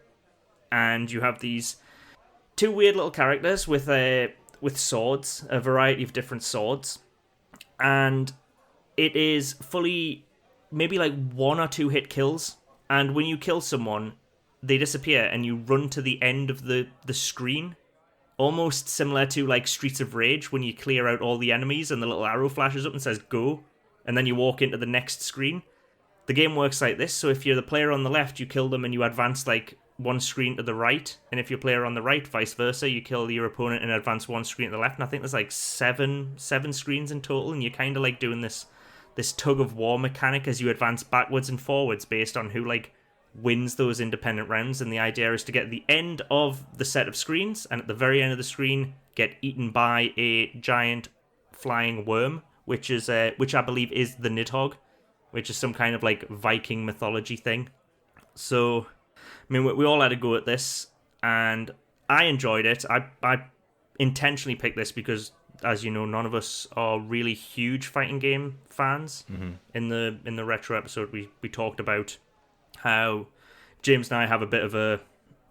And you have these two weird little characters with swords, a variety of different swords. And it is fully maybe like 1 or 2 hit kills. And when you kill someone, they disappear and you run to the end of the screen. Almost similar to like Streets of Rage, when you clear out all the enemies and the little arrow flashes up and says go, and then you walk into the next screen. the game works like this. So if you're the player on the left, you kill them and you advance like one screen to the right, and if you're player on the right, vice versa, you kill your opponent and advance one screen to the left. And I think there's like seven screens in total, and you're kind of like doing this tug of war mechanic as you advance backwards and forwards based on who like wins those independent rounds. And the idea is to get to the end of the set of screens, and at the very end of the screen, get eaten by a giant flying worm, which I believe is the Nidhogg, which is some kind of like Viking mythology thing. So I mean, we all had a go at this, and I enjoyed it. I intentionally picked this because, as you know, none of us are really huge fighting game fans. Mm-hmm. In the retro episode, we talked about how James and I have a bit of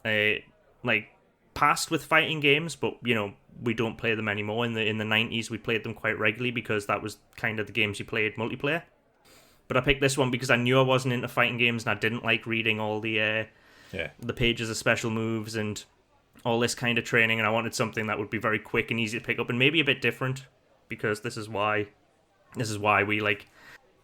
a like past with fighting games, but you know we don't play them anymore. In the 90s, we played them quite regularly because that was kind of the games you played multiplayer. But I picked this one because I knew I wasn't into fighting games, and I didn't like reading all the pages of special moves and all this kind of training, and I wanted something that would be very quick and easy to pick up and maybe a bit different, because this is why we like,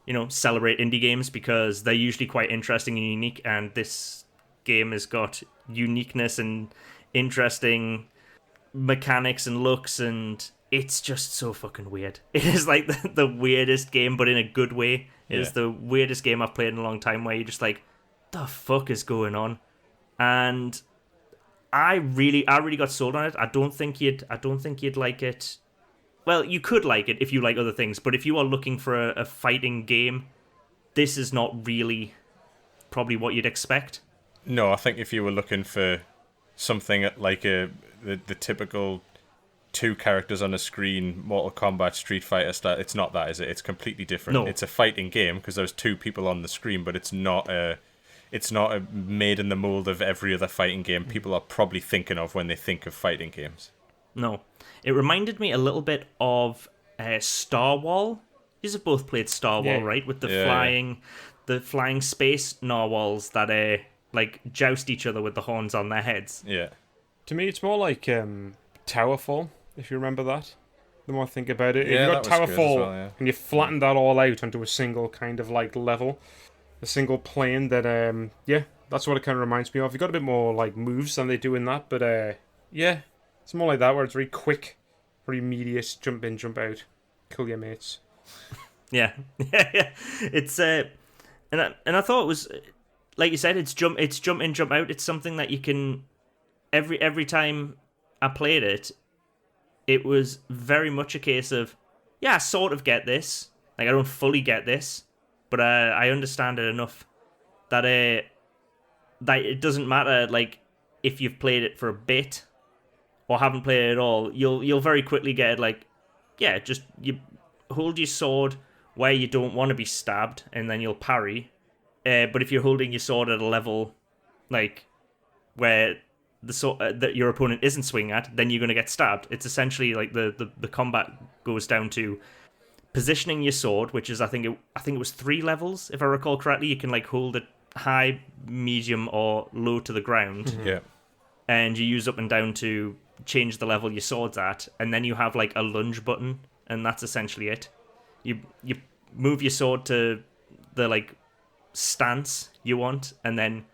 you know, celebrate indie games, because they're usually quite interesting and unique, and this game has got uniqueness and interesting mechanics and looks, and it's just so fucking weird. It is like the weirdest game, but in a good way. It is the weirdest game I've played in a long time, where you're just like, the fuck is going on? And I really got sold on it. I don't think you'd like it. Well, you could like it if you like other things, but if you are looking for a fighting game, this is not really probably what you'd expect. No, I think if you were looking for something like the typical two characters on a screen, Mortal Kombat, Street Fighter style, it's not that, is it? It's completely different. No. It's a fighting game because there's two people on the screen, but it's not a made in the mold of every other fighting game people are probably thinking of when they think of fighting games. No. It reminded me a little bit of Star Wall. You have both played Star Wall, right? With the flying space narwhals that like joust each other with the horns on their heads. Yeah. To me, it's more like Towerfall, if you remember that. The more I think about it. Yeah, You've got Towerfall, and you flatten that all out onto a single kind of like level. A single plane that, that's what it kind of reminds me of. You've got a bit more like moves than they do in that, but it's more like that, where it's very quick, very immediate, jump in, jump out, kill your mates. Yeah. It's and I thought it was, like you said, it's jump in, jump out. It's something that you can every time I played it, it was very much a case of, I sort of get this. Like, I don't fully get this, but I understand it enough that that it doesn't matter. Like, if you've played it for a bit or haven't played it at all, you'll very quickly get it. Like, just you hold your sword where you don't want to be stabbed, and then you'll parry. But if you're holding your sword at a level like where the sword that your opponent isn't swinging at, then you're going to get stabbed. It's essentially like the combat goes down to positioning your sword, which is I think it was 3 levels if I recall correctly. You can like hold it high, medium, or low to the ground. Mm-hmm. Yeah. And you use up and down to change the level your sword's at, and then you have like a lunge button, and that's essentially it. You move your sword to the like stance you want, and then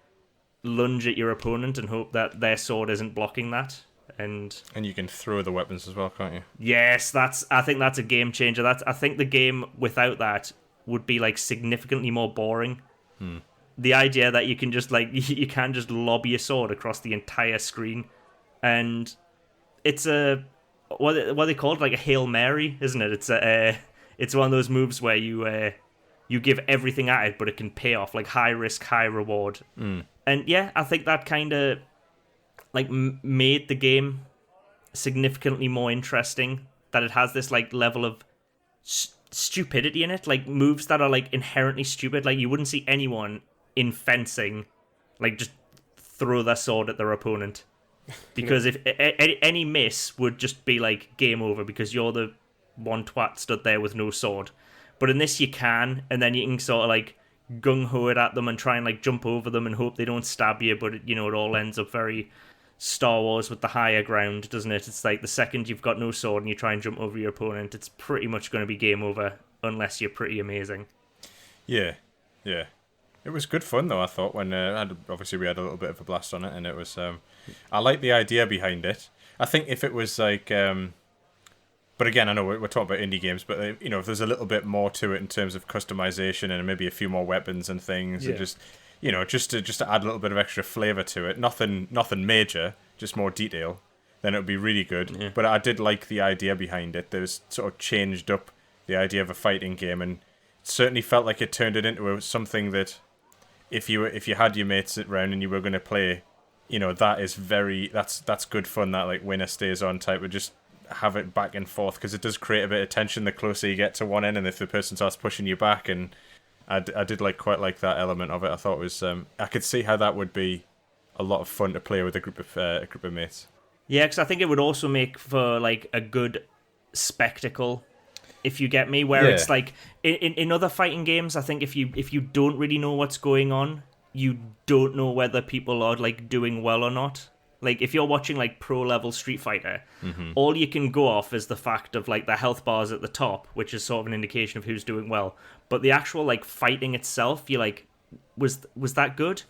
lunge at your opponent and hope that their sword isn't blocking that. And you can throw the weapons as well, can't you? Yes, I think that's a game changer. I think the game without that would be like significantly more boring. The idea that you can just like you can just lob your sword across the entire screen, and it's a what they call it, like a Hail Mary, isn't it? It's one of those moves where you give everything at it, but it can pay off, like high risk, high reward. And yeah, I think that kind of like made the game significantly more interesting, that it has this like level of stupidity in it, like moves that are like inherently stupid. Like you wouldn't see anyone in fencing like just throw their sword at their opponent, because if any miss would just be like game over, because you're the one twat stood there with no sword. But in this you can, and then you can sort of like gung-ho it at them and try and like jump over them and hope they don't stab you, but it all ends up very Star Wars with the higher ground, doesn't it? It's like the second you've got no sword and you try and jump over your opponent, it's pretty much going to be game over unless you're pretty amazing. Yeah. It was good fun though. I thought when obviously we had a little bit of a blast on it, and it was. I like the idea behind it. I think if it was like, but again, I know we're talking about indie games, but if there's a little bit more to it in terms of customization and maybe a few more weapons and things, and just to add a little bit of extra flavor to it. Nothing major, just more detail. Then it would be really good. Yeah. But I did like the idea behind it. There's sort of changed up the idea of a fighting game, and it certainly felt like it turned it into something that. If you had your mates sit around and you were going to play, that's good fun. That like winner stays on type of just have it back and forth, because it does create a bit of tension the closer you get to one end, and if the person starts pushing you back, and I did quite like that element of it. I thought it was I could see how that would be a lot of fun to play with a group of mates. Yeah, because I think it would also make for like a good spectacle. If you get me, where it's like in other fighting games, I think if you don't really know what's going on, you don't know whether people are like doing well or not. Like if you're watching like pro level Street Fighter, all you can go off is the fact of like the health bars at the top, which is sort of an indication of who's doing well. But the actual like fighting itself, you're like, was that good?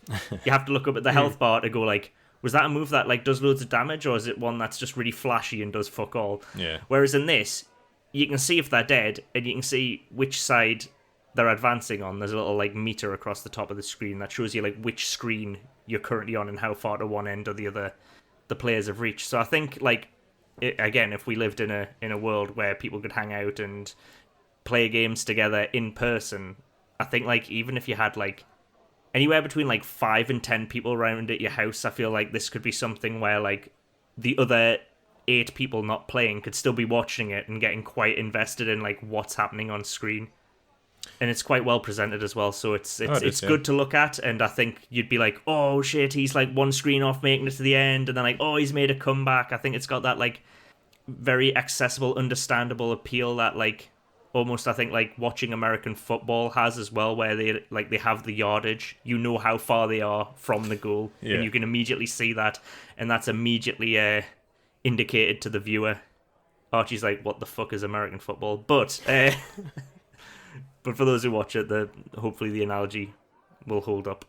You have to look up at the health bar to go like, was that a move that like does loads of damage, or is it one that's just really flashy and does fuck all? Yeah. Whereas in this, you can see if they're dead, and you can see which side they're advancing on. There's a little like meter across the top of the screen that shows you like which screen you're currently on and how far to one end or the other the players have reached. So I think like again, if we lived in a world where people could hang out and play games together in person, I think like even if you had like anywhere between like 5 and 10 people around at your house, I feel like this could be something where like the other 8 people not playing could still be watching it and getting quite invested in like what's happening on screen. And it's quite well presented as well, so it's good to look at. And I think you'd be like, oh shit, he's like one screen off making it to the end, and then like, oh, he's made a comeback. I think it's got that like very accessible, understandable appeal that like almost I think like watching American football has as well, where they have the yardage. You know how far they are from the goal, and you can immediately see that, and that's immediately indicated to the viewer. Archie's like, what the fuck is American football? But but for those who watch it, hopefully the analogy will hold up.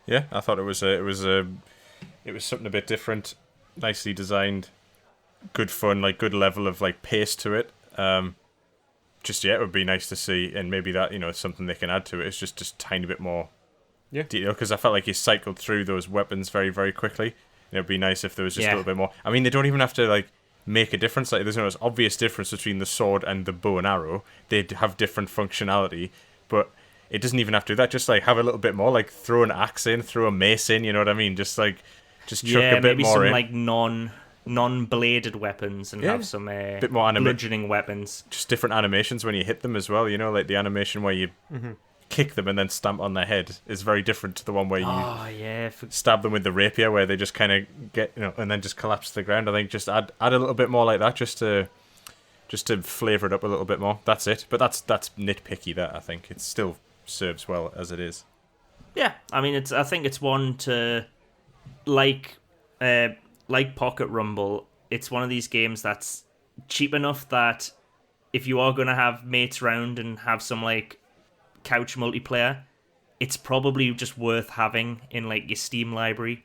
Yeah, I thought it was something a bit different, nicely designed, good fun, like good level of like pace to it. It would be nice to see, and maybe that is something they can add to it. It's just a tiny bit more detail, because I felt like you cycled through those weapons very, very quickly. It would be nice if there was just a little bit more. I mean, they don't even have to like make a difference. Like, there's no obvious difference between the sword and the bow and arrow. They have different functionality, but it doesn't even have to do that. Just like have a little bit more, like throw an axe in, throw a mace in. You know what I mean? Just chuck a bit maybe more some in. like non-bladed weapons and have some bit more bludgeoning weapons. Just different animations when you hit them as well. Like the animation where you kick them and then stamp on their head is very different to the one where you stab them with the rapier, where they just kind of get and then just collapse to the ground. I think just add a little bit more like that, just to flavour it up a little bit more. That's it. But that's nitpicky. That I think it still serves well as it is. Yeah, I mean I think it's one to like Pocket Rumble. It's one of these games that's cheap enough that if you are going to have mates round and have some like couch multiplayer, it's probably just worth having in like your Steam library.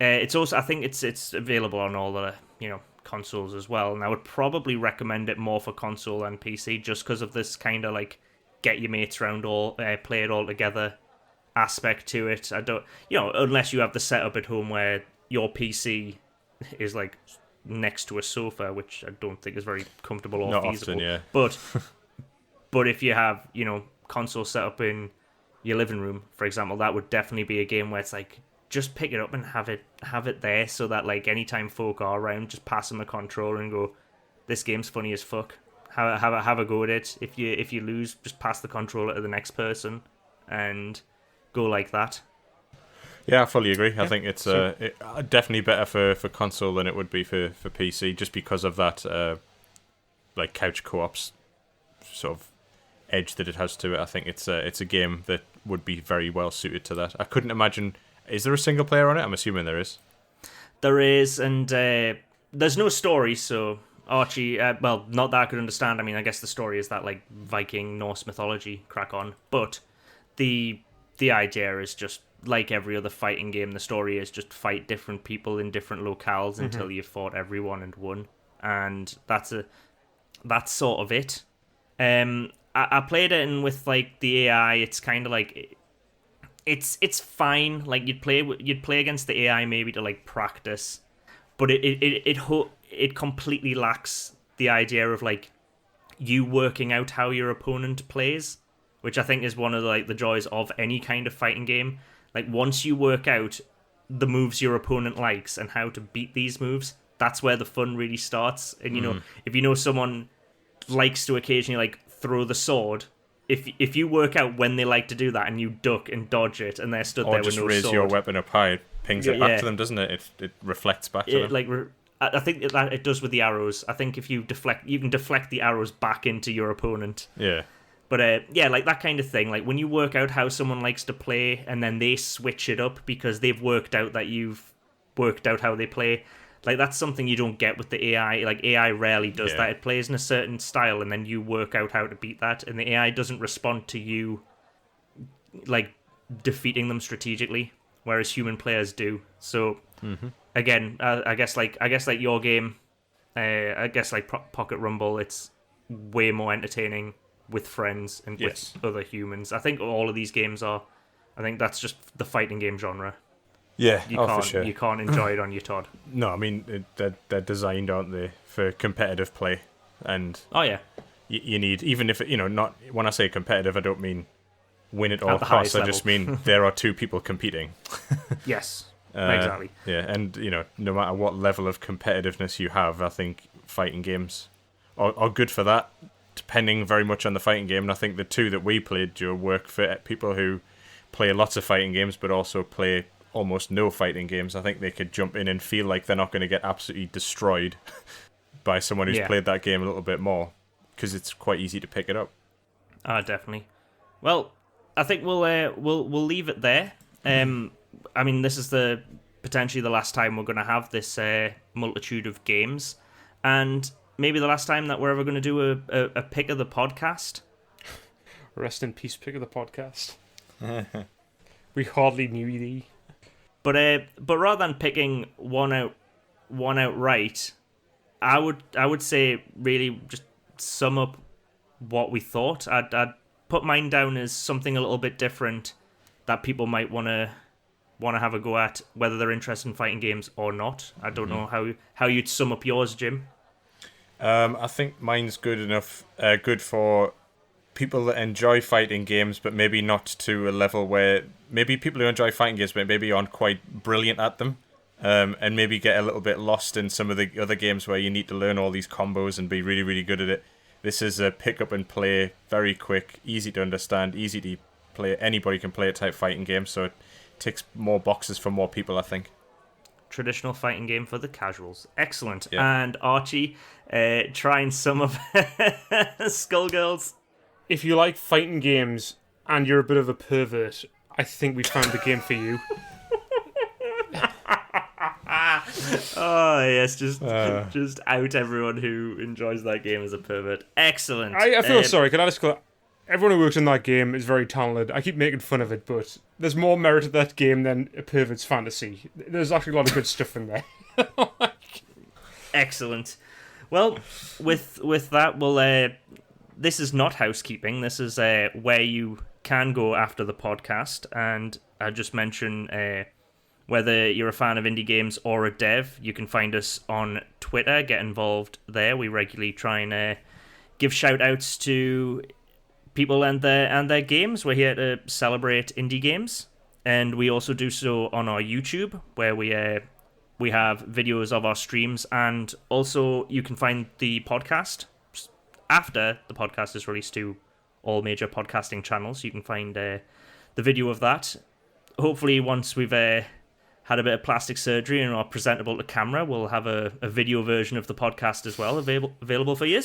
It's also, I think it's available on all the consoles as well, and I would probably recommend it more for console and PC, just because of this kind of like get your mates round or play it all together aspect to it. I don't, unless you have the setup at home where your PC is like next to a sofa, which I don't think is very comfortable or not feasible. Often, yeah. But if you have console set up in your living room, for example, that would definitely be a game where it's like just pick it up and have it there, so that like anytime folk are around, just pass them a controller and go, this game's funny as fuck. Have a go at it. If you lose, just pass the controller to the next person and go like that. Yeah, I fully agree. I think it's definitely better for console than it would be for PC, just because of that like couch co-ops sort of edge that it has to it. I think it's a game that would be very well suited to that. I couldn't imagine. Is there a single player on it? I'm assuming there is. There is, and there's no story, so Archie, well, not that I could understand. I mean, I guess the story is that like Viking Norse mythology crack on, but the the idea is just like every other fighting game. The story is just fight different people in different locales until you've fought everyone and won, and that's sort of it. I played it, and with like the AI, it's kind of like it's fine. Like you'd play against the AI maybe to like practice, but it completely lacks the idea of like you working out how your opponent plays, which I think is one of the joys of any kind of fighting game. Like once you work out the moves your opponent likes and how to beat these moves, that's where the fun really starts. And you know, if you know someone likes to occasionally like throw the sword, if you work out when they like to do that and you duck and dodge it and they're stood there with no sword, or just raise your weapon up high, it pings it back to them, doesn't it? It reflects back to them. I think that it does with the arrows. I think if you deflect, you can deflect the arrows back into your opponent. Yeah. But like that kind of thing. Like when you work out how someone likes to play and then they switch it up because they've worked out that you've worked out how they play. Like that's something you don't get with the AI. Like AI rarely does that. It plays in a certain style and then you work out how to beat that. And the AI doesn't respond to you like defeating them strategically, whereas human players do. So again, I guess like your game, I guess like Pocket Rumble, it's way more entertaining with friends and with other humans. I think all of these games are. I think that's just the fighting game genre. Yeah, for sure. You can't enjoy it on your Todd. No, I mean they're designed, aren't they, for competitive play? And you need, even if not when I say competitive, I don't mean win at all costs. I just mean there are two people competing. Yes, exactly. Yeah, and no matter what level of competitiveness you have, I think fighting games are good for that. Depending very much on the fighting game, and I think the two that we played, Joe, work for people who play lots of fighting games but also play almost no fighting games. I think they could jump in and feel like they're not going to get absolutely destroyed by someone who's played that game a little bit more, because it's quite easy to pick it up. Definitely. Well, I think we'll leave it there. I mean, this is potentially the last time we're going to have this multitude of games, and maybe the last time that we're ever going to do a pick of the podcast. Rest in peace, pick of the podcast. We hardly knew thee. But rather than picking one outright, I would say really just sum up what we thought. I'd put mine down as something a little bit different that people might want to have a go at, whether they're interested in fighting games or not. I don't know how you'd sum up yours, Jim. I think mine's good enough. Good for people that enjoy fighting games, but maybe not to a level where maybe people who enjoy fighting games but maybe aren't quite brilliant at them, and maybe get a little bit lost in some of the other games where you need to learn all these combos and be really, really good at it. This is a pick up and play, very quick, easy to understand, easy to play. Anybody can play a type fighting game, so it ticks more boxes for more people, I think. Traditional fighting game for the casuals. Excellent. Yeah. And Archie, trying some of Skullgirls. If you like fighting games and you're a bit of a pervert, I think we found the game for you. Oh yes, just out everyone who enjoys that game as a pervert. Excellent. I feel sorry. Can I just go? Everyone who works in that game is very talented. I keep making fun of it, but there's more merit to that game than a pervert's fantasy. There's actually a lot of good stuff in there. Excellent. Well, with that, we'll. This is not housekeeping. This is where you can go after the podcast, and I just mention whether you're a fan of indie games or a dev, you can find us on Twitter. Get involved there. We regularly try and give shout outs to people and their games. We're here to celebrate indie games, and we also do so on our YouTube, where we have videos of our streams, and also you can find the podcast after the podcast is released to all major podcasting channels. You can find the video of that. Hopefully, once we've had a bit of plastic surgery and are presentable to camera, we'll have a video version of the podcast as well available for you.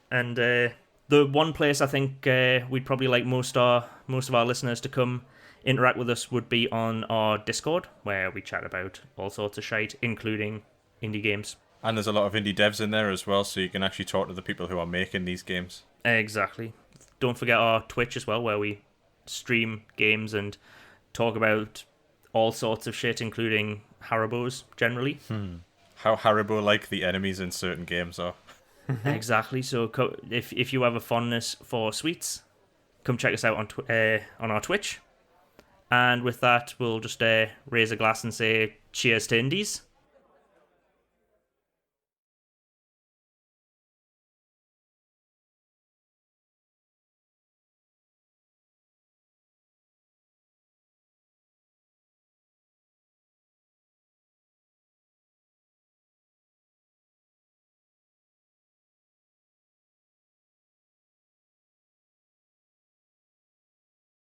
And the one place I think we'd probably like most of our listeners to come interact with us would be on our Discord, where we chat about all sorts of shite, including indie games. And there's a lot of indie devs in there as well, so you can actually talk to the people who are making these games. Exactly. Don't forget our Twitch as well, where we stream games and talk about all sorts of shit, including Haribos generally. How Haribo-like the enemies in certain games are. Exactly. So if you have a fondness for sweets, come check us out on our Twitch. And with that, we'll just raise a glass and say cheers to indies.